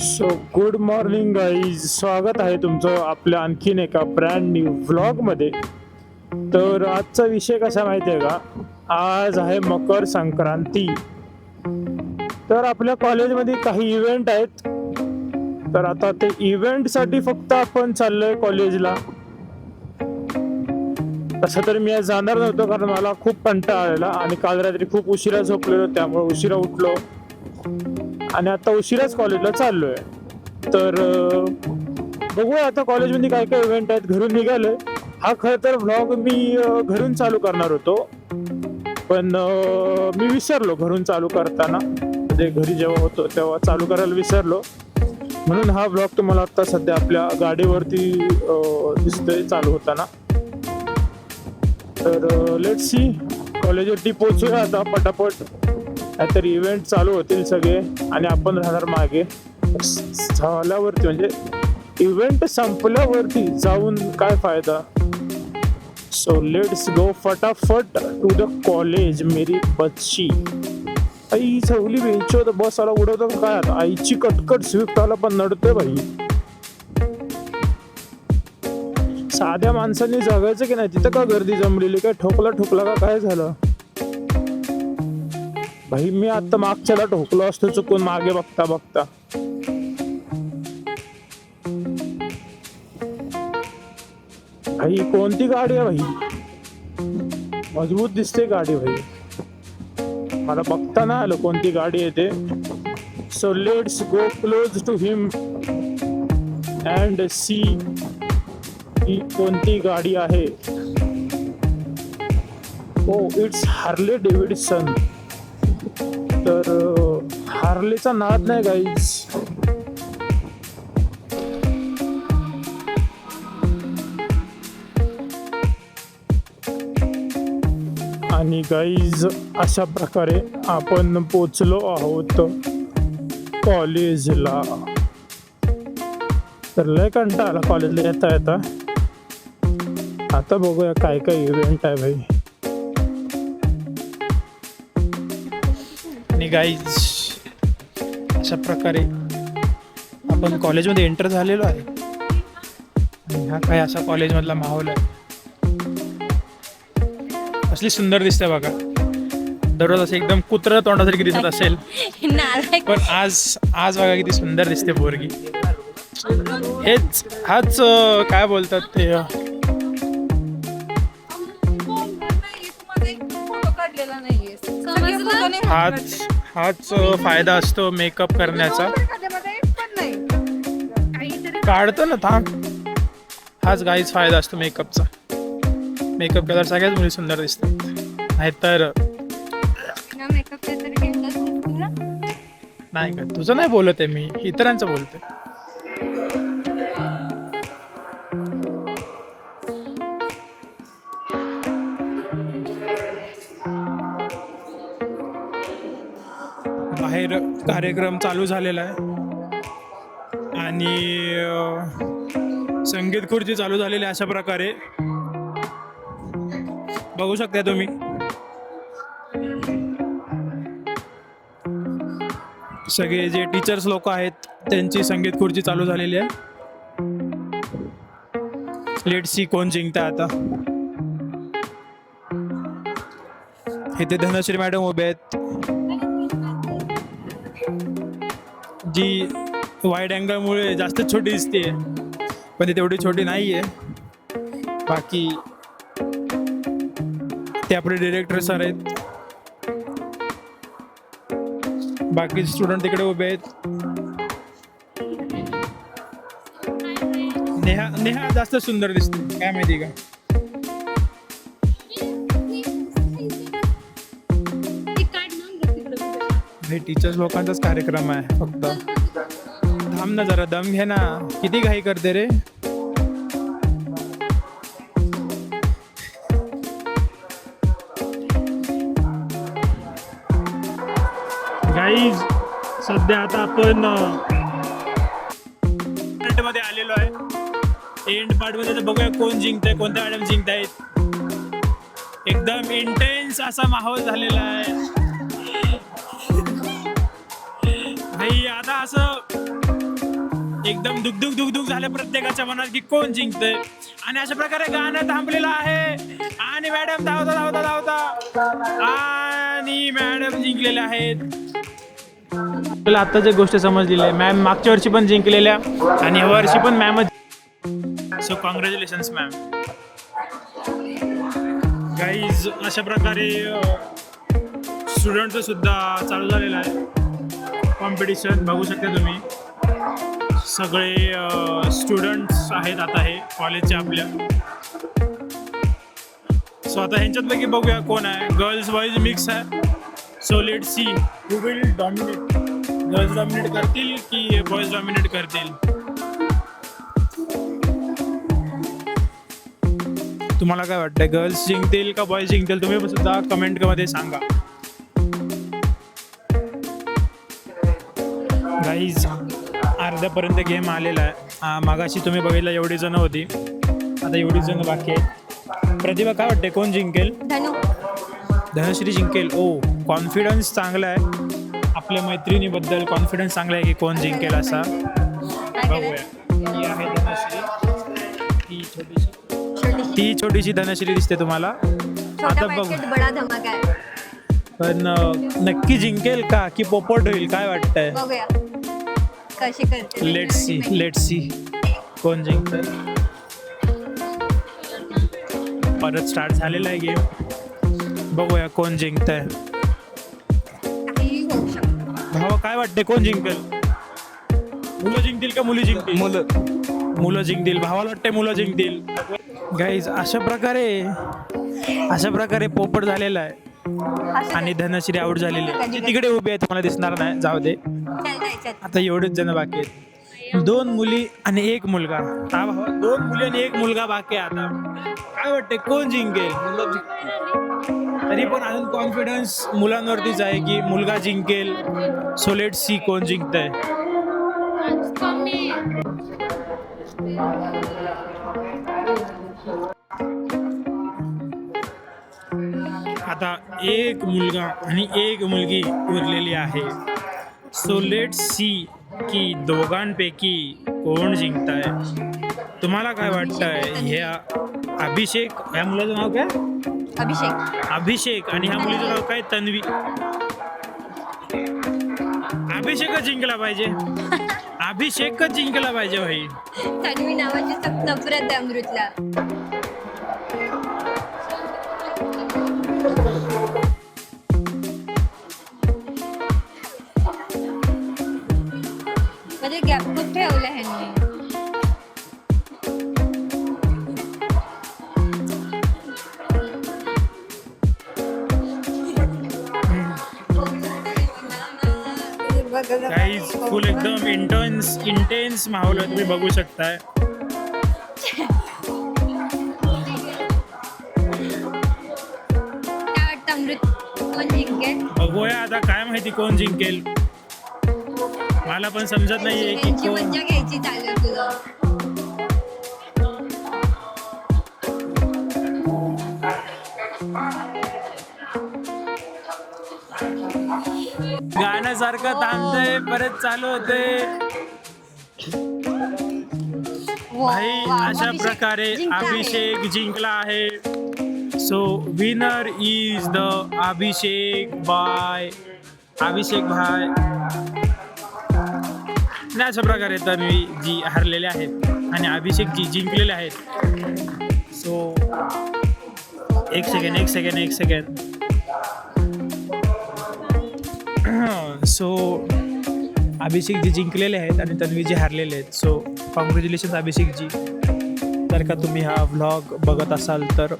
So good morning guys, स्वागत आहे तुमचं आपल्या आणखीन एका ब्रँड न्यू व्लॉगमध्ये. तर आजचा विषय कसा माहिती आहे का, आज आहे मकर संक्रांती. तर आपल्या कॉलेजमध्ये काही इव्हेंट आहेत. तर आता ते इव्हेंटसाठी फक्त आपण चाललोय कॉलेजला. तसं तर मी आज जाणार नव्हतो, कारण मला खूप कंटाळा आलेला आणि काल रात्री खूप उशिरा झोपलेलो, त्यामुळे उशिरा उठलो आणि आता उशिराच कॉलेजला चाललोय. तर बघूया आता कॉलेजमध्ये काय काय इव्हेंट आहेत. घरून निघालोय. हा खरं तर व्लॉग मी घरून चालू करणार होतो, पण मी विसरलो घरून चालू करताना. म्हणजे घरी जेव्हा होतो तेव्हा चालू करायला विसरलो, म्हणून हा व्लॉग तुम्हाला आता सध्या आपल्या गाडीवरती दिसतोय चालू होताना. तर लेट्स सी, कॉलेजवरती पोहोचूया आता पटापट. काहीतरी इव्हेंट चालू होतील सगळे आणि आपण राहणार मागे. झाल्यावरती म्हणजे इव्हेंट संपल्यावरती जाऊन काय फायदा. सो लेट्स गो फटाफट टू द कॉलेज मेरी बच्ची. आई चवली बेंच होतं, बस आला उडवतं काय आता. आईची कटकट स्विफ्ट आला पण नडतोय भाई. साध्या माणसांनी जगायचं की नाही, तिथं का गर्दी जमलेली, काय ठोकला का काय झालं भाई. मी आता मागच्याला ठोकलो असतो चुकून मागे बघता बघता. भाई कोणती गाडी आहे भाई, मजबूत दिसते गाडी भाई. मला बघता ना आलं कोणती गाडी आहे ते. So let's go close to him and see he कोणती गाडी आहे. Oh it's Harley Davidson. तर हार्लेचा नाद नाही गाईज. आणि गाईज अशा प्रकारे आपण पोचलो आहोत कॉलेजला. तर लय कंटाळा आला कॉलेजला येता येता. आता बघूया काय काय इव्हेंट आहे भाई. आणि गाईज अशा प्रकारे आपण कॉलेजमध्ये एंटर झालेलो आहे. आणि हा काय असा कॉलेजमधला माहोल आहे. असली सुंदर दिसते बघा. दररोज असं एकदम कुत्र तोंडासारखी दिसत असेल, पण आज बघा किती सुंदर दिसते पोरगी. हाच काय बोलतात ते, हाच फायदा असतो मेकअप करण्याचा. काढतो ना थांब. हाच गाईच फायदा असतो मेकअपचा. मेकअप केल्यावर सगळ्याच मुली सुंदर दिसतात. नाहीतर नाही का, तुझं नाही बोलत आहे मी, इतरांचं बोलते. बाहेर कार्यक्रम चालू झालेला आहे आणि संगीत खुर्ची चालू झालेली आहे. अशा प्रकारे बघू शकता तुम्ही. सगळे जे टीचर्स लोक आहेत त्यांची संगीत खुर्ची चालू झालेली आहे. लेट्स सी कोण जिंकता आता. इथे धनश्री मॅडम उभे आहेत, जी वाईड अँगलमुळे जास्त छोटी दिसते, पण ती तेवढी छोटी नाही आहे. बाकी ते आपले डिरेक्टर सर आहेत. बाकी स्टुडंट तिकडे उभे आहेत. नेहा जास्त सुंदर दिसते, काय माहिती का. हे टीचर्स लोकांचाच कार्यक्रम आहे फक्त. थांब ना जरा, दम घे ना, किती घाई करते रे. गाईज सध्या आता आपण मध्ये आलेलो आहे. एंड पार्ट मध्ये बघूया कोण जिंकतंय, कोणत्या मॅडम जिंकतायत. एकदम इंटेन्स असा माहोल झालेला आहे भाई. आता असं एकदम दुगदुग दुगदुग झाले प्रत्येकाच्या मनात की कोण जिंकतंय. आणि अशा प्रकारे गाणं थांबलेलं आहे आणि मॅडम धावता धावता धावता आणि मॅडम जिंकलेल्या आहेत. आपल्याला आता जे गोष्ट समजलेली आहे, मॅम मागच्या वर्षी पण जिंकलेल्या आणि या वर्षी पण मॅमच. So congratulations ma'am. गाईज अशा प्रकारे स्टुडंटचं सुद्धा चालू झालेलं आहे कॉम्पिटिशन. बघू शकता तुम्ही सगळे स्टुडंट्स आहेत आता हे कॉलेजचे आपल्या. सो आता ह्यांच्यातपैकी बघूया कोण आहे. गर्ल्स बॉईज मिक्स आहे. So let see who will dominate. Girls dominate करतील की बॉईज डॉमिनेट करतील. तुम्हाला काय वाटतं, गर्ल्स जिंकतील का बॉईज जिंकतील? तुम्ही सुद्धा कमेंटमध्ये सांगा. गाईज अर्ध्यापर्यंत गेम आलेला आहे. मागाशी तुम्ही बघितलं एवढी जण होती, आता एवढी जण बाकी आहे. प्रतिभा काय वाटते कोण जिंकेल? धनश्री जिंकेल. ओ कॉन्फिडन्स चांगला आहे आपल्या मैत्रिणीबद्दल. कॉन्फिडन्स चांगला आहे की कोण जिंकेल असा. बघूया. ही आहे धनश्री. ती छोटीशी धनश्री दिसते तुम्हाला. आता बघ पण नक्की जिंकेल का की पोपट होईल काय वाटतंय? लेट्स सी कोण जिंकतंय. परत स्टार्ट झालेला आहे गेम. बघूया कोण जिंकतंय. भावा काय वाटते कोण जिंकेल? मुलं जिंकतील का मुली जिंकतील? मुलं जिंकतील. भावाला वाटतंय मुलं जिंकतील. गाईज अशा प्रकारे पोपट झालेला आहे आणि धनश्री आउट झालेली आहे. तिकडे उभी आहे तुम्हाला दिसणार नाही, जाऊ दे. आता एवढेच जण बाकी आहेत. 2 मुली आणि 1 मुलगा. हा भावा 2 मुली आणि 1 मुलगा बाकी आहे. आता काय वाटते कोण जिंकेल? तरी पण अजून कॉन्फिडन्स मुलांवरतीच आहे की मुलगा जिंकेल. सो लेट सी कोण जिंकतंय. आता 1 मुलगा आणि 1 मुलगी उरलेली आहे. सो लेट्स सी की दोघांपैकी कोण जिंकताय. तुम्हाला काय वाटतंय? ह्या अभिषेक, ह्या मुलाचं नाव काय? अभिषेक आणि ह्या मुलीचं नाव काय? तन्वी. अभिषेकच जिंकला पाहिजे. अभिषेकच जिंकला पाहिजे भाई. तन्वी नावाची सक्त नफरत आहे अमृतला. म्हणजे गॅप खूप ठेवला ह्यांनी. गाईज फुल एकदम इंटेन्स माहोल आहे, तुम्ही बघू शकताय. काय वाटतं अमृत कोण जिंकेल? बघूया आता काय माहिती कोण जिंकेल. मला पण समजत नाहीये की त्यांची मज्जा घ्यायची चालू आहे तुला. गाण्यासारखं थांबतंय परत चालू होते. भाई अशा प्रकारे अभिषेक जिंकला आहे. सो विनर इज द अभिषेक भाई. आणि अशा प्रकारे तन्वी जी हरलेले आहेत आणि अभिषेक जी जिंकलेले आहेत. सो एक सेकंड. सो अभिषेक जी जिंकलेले आहेत आणि तन्वी जी हारलेले आहेत. So congratulations Abhishek ji. जर का तुम्ही हा व्लॉग बघत असाल तर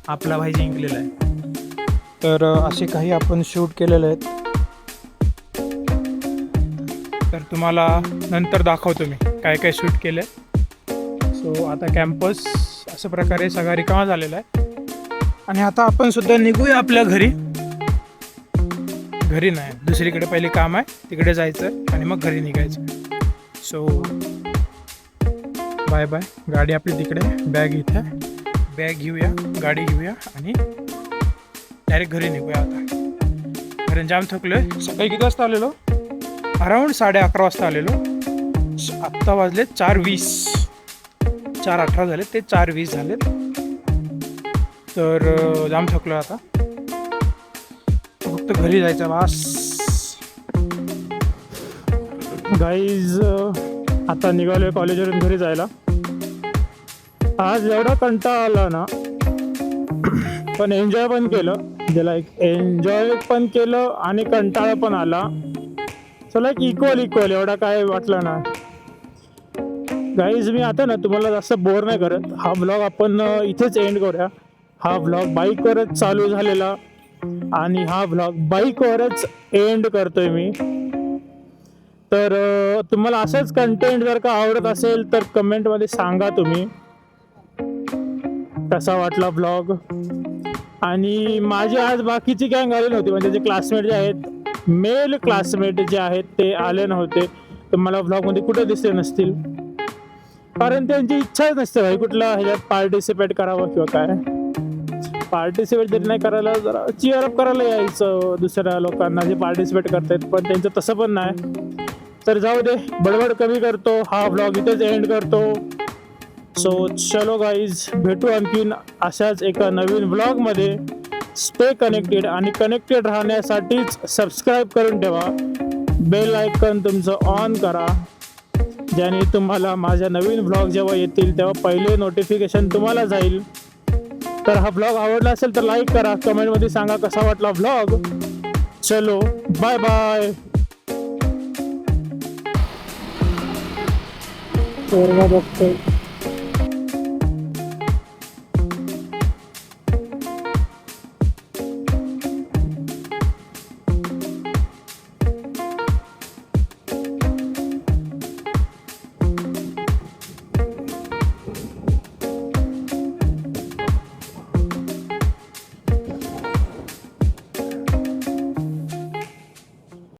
आपला भाई जिंकलेला आहे. तर असे काही आपण शूट केलेले आहेत, तर तुम्हाला नंतर दाखवतो मी काय काय शूट केलं. सो आता कॅम्पस अशा प्रकारे सगळा रिकामा झालेला आहे आणि आता आपण सुद्धा निघूया आपल्या घरी नाही, दुसरीकडे पहिले काम आहे तिकडे जायचं आणि मग घरी निघायचं. So bye bye. गाडी आपली तिकडे, बॅग इथे, बॅग घेऊया, गाडी घेऊया आणि डायरेक्ट घरी निघूया. आता घरी जाम थकलो आहे. सकाळी किती वाजता आलेलो? अराऊंड 11:30 वाजता आलेलो. आत्ता वाजले 4:20, 4:18 झाले ते 4:20 झालेत. तर जाम थकलो आता, फक्त घरी जायचं बास. गाईज आता निघालोय कॉलेजवरून घरी जायला. आज एवढा कंटाळा आला ना, पण एन्जॉय पण केलं, ज्याला एक एन्जॉय पण केलं आणि कंटाळा पण आला. चला एक इक्वल एवढा काय वाटलं ना. गाईज मी आता ना तुम्हाला जास्त बोर नाही करत, हा ब्लॉग आपण इथेच एंड करूया. हा ब्लॉग बाईकवरच चालू झालेला आणि हा ब्लॉग बाईकवरच एंड करतोय मी. तर तुम्हाला असंच कंटेंट जर का आवडत असेल तर कमेंटमध्ये सांगा तुम्ही कसा वाटला ब्लॉग. आणि माझी आज बाकीची गँग आली नव्हती, म्हणजे जे क्लासमेट जे आहेत, मेल क्लासमेट जे आहेत ते आले नव्हते. तर मला ब्लॉगमध्ये कुठे दिसले नसतील, कारण त्यांची इच्छाच नसते भाई कुठला ह्याच्यात पार्टिसिपेट करावं किंवा काय. पार्टिसिपेट जरी नाही करायला, जरा चिअर अप करायला यायचं दुसऱ्या लोकांना जे पार्टिसिपेट करतात, पण त्यांचं तसं पण नाही. तर जाऊ दे, बडबड कमी करतो, हा ब्लॉग इथेच एंड करतो. सो चलो गाईज, भेटू आणखीन अशाच एका नवीन ब्लॉगमध्ये. स्टे कनेक्टेड, आणि कनेक्टेड राहण्यासाठीच सबस्क्राईब करून ठेवा, बेल आयकॉन तुमचं ऑन करा, ज्याने तुम्हाला माझ्या नवीन ब्लॉग जेव्हा येतील तेव्हा पहिले नोटिफिकेशन तुम्हाला जाईल. तर हा ब्लॉग आवडला असेल तर लाईक करा, कमेंटमध्ये सांगा कसा वाटला ब्लॉग. चलो बाय बाय. बघतोय